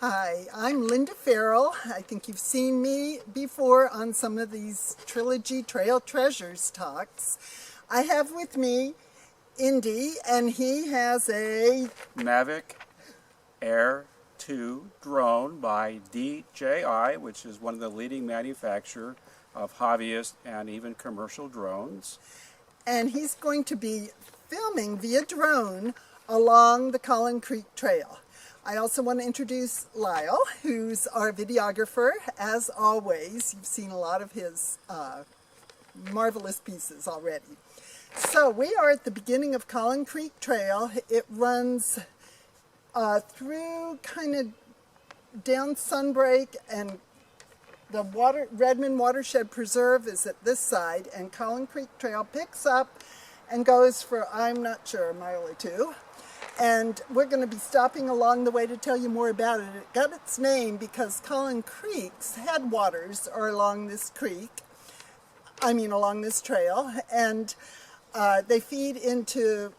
Hi, I'm Linda Farrell. I think you've seen me before on some of these Trilogy Trail Treasures talks. I have with me Indy, and he has a Mavic Air 2 drone by DJI, which is one of the leading manufacturers of hobbyist and even commercial drones. and he's going to be filming via drone along the Collin Creek Trail. I also want to introduce Lyle, who's our videographer. As always, you've seen a lot of his marvelous pieces already. So we are at the beginning of Collin Creek Trail. It runs through kind of down Sunbreak, and the Redmond Watershed Preserve is at this side, and Collin Creek Trail picks up and goes for, I'm not sure, a mile or two. And we're going to be stopping along the way to tell you more about it. It got its name because Collin Creek's headwaters are along this along this trail, and they feed into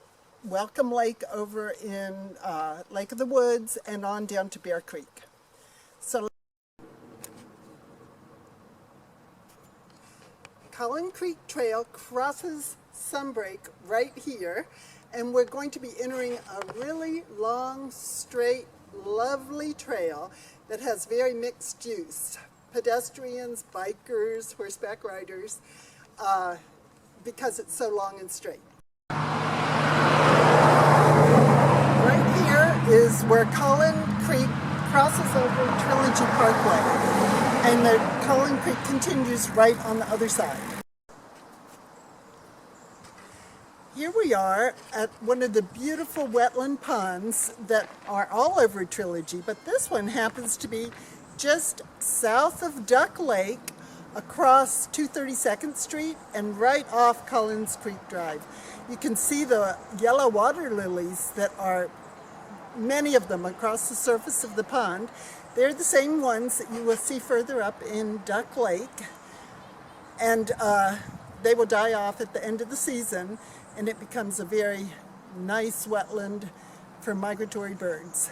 Welcome Lake over in Lake of the Woods and on down to Bear Creek. So Collin Creek Trail crosses Sunbreak right here, and we're going to be entering a really long, straight, lovely trail that has very mixed use. Pedestrians, bikers, horseback riders, because it's so long and straight. Right here is where Collin Creek crosses over Trilogy Parkway, and the Collin Creek continues right on the other side. Here we are at one of the beautiful wetland ponds that are all over Trilogy, but this one happens to be just south of Duck Lake, across 232nd Street and right off Collins Creek Drive. You can see the yellow water lilies that are, many of them, across the surface of the pond. They're the same ones that you will see further up in Duck Lake, and they will die off at the end of the season, and it becomes a very nice wetland for migratory birds.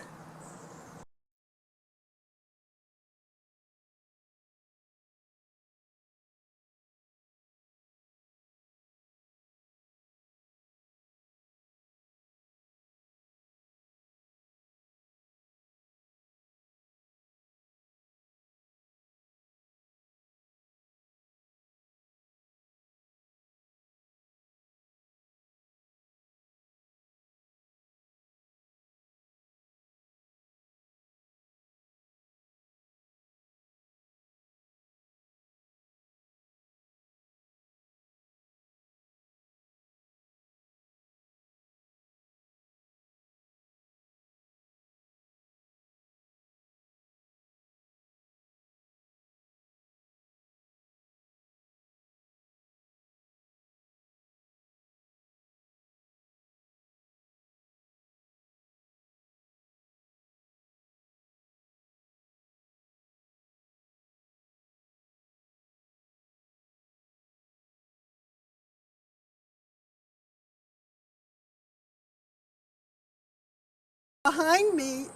Behind me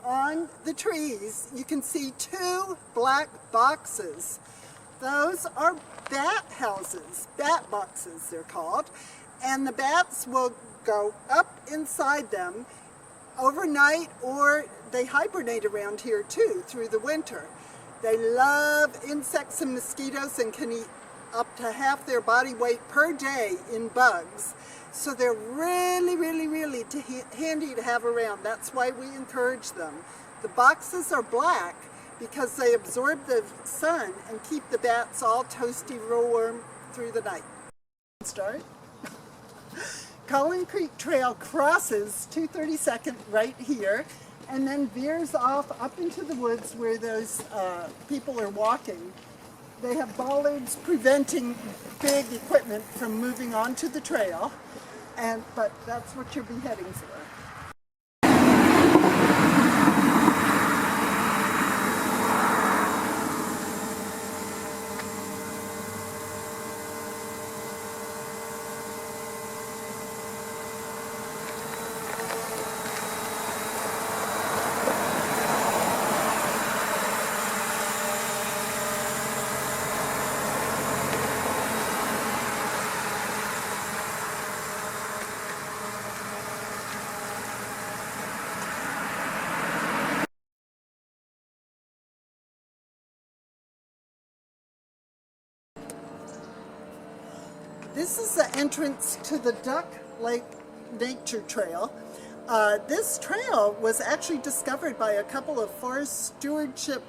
on the trees, you can see two black boxes. Those are bat houses, bat boxes they're called, and the bats will go up inside them overnight, or they hibernate around here too through the winter. They love insects and mosquitoes and can eat up to half their body weight per day in bugs. So they're really, really, really handy to have around. That's why we encourage them. The boxes are black because they absorb the sun and keep the bats all toasty, warm through the night. Start. Collin Creek Trail crosses 232nd right here, and then veers off up into the woods where those people are walking. They have bollards preventing big equipment from moving onto the trail, but that's what you'll be heading for. This is the entrance to the Duck Lake Nature Trail. This trail was actually discovered by a couple of forest stewardship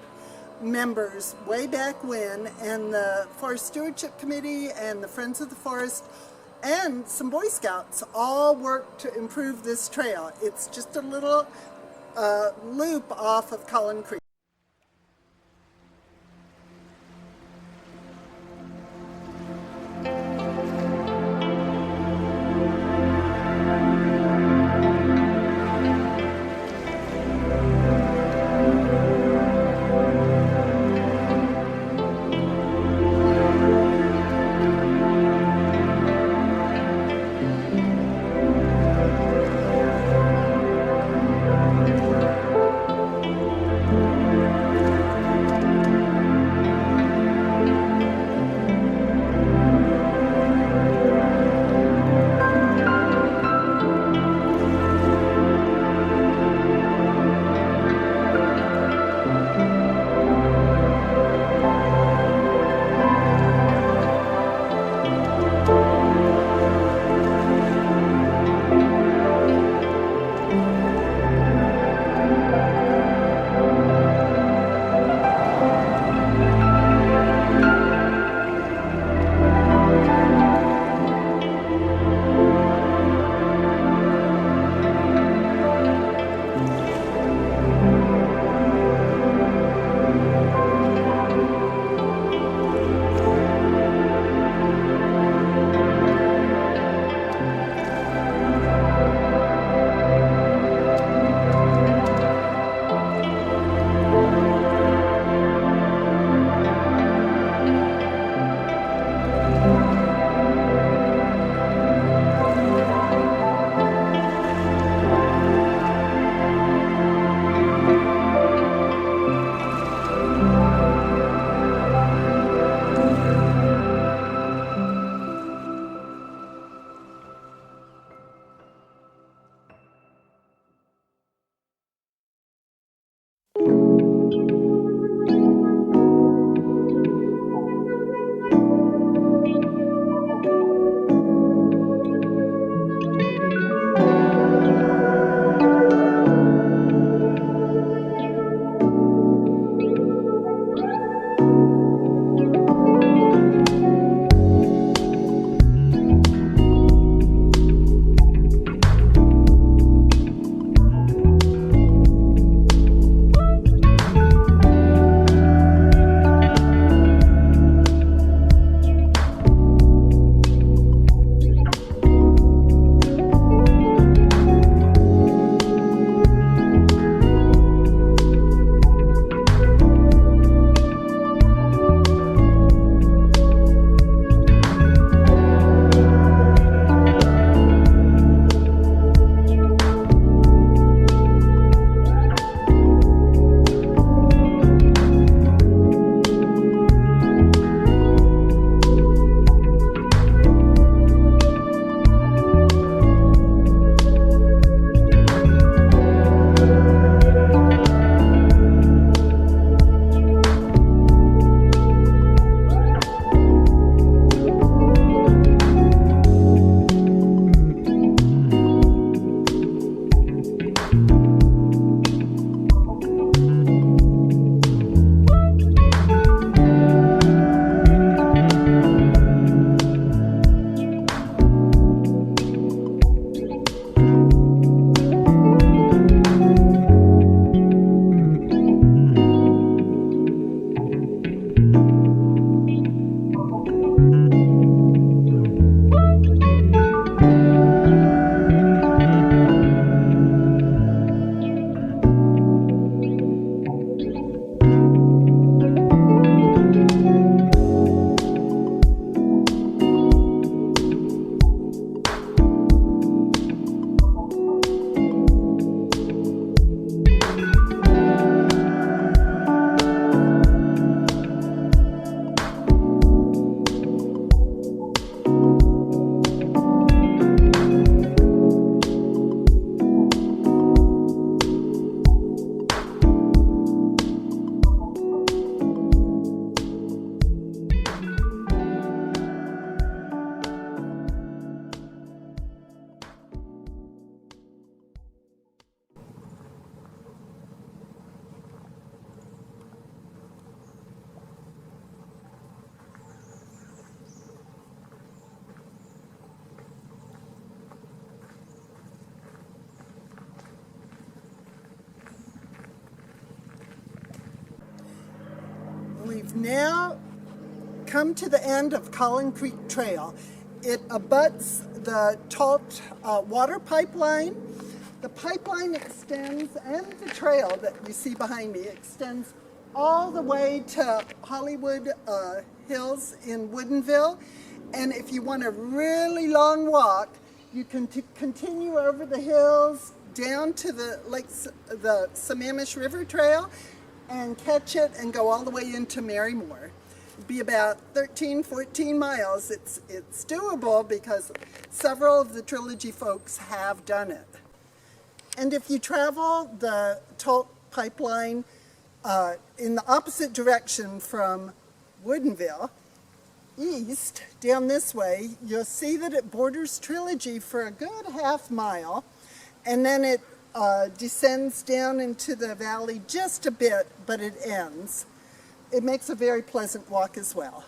members way back when, and the Forest Stewardship Committee and the Friends of the Forest and some Boy Scouts all worked to improve this trail. It's just a little loop off of Collin Creek. now come to the end of Collin Creek Trail. It abuts the Tolt water pipeline. The pipeline extends, and the trail that you see behind me extends all the way to Hollywood Hills in Woodinville. And if you want a really long walk, you can continue over the hills down to the Sammamish River Trail and catch it and go all the way into Marymore. It'd be about 13, 14 miles. It's doable because several of the Trilogy folks have done it. And if you travel the Tolt pipeline in the opposite direction from Woodinville, east, down this way, you'll see that it borders Trilogy for a good half mile, and then it descends down into the valley just a bit, but it ends. It makes a very pleasant walk as well.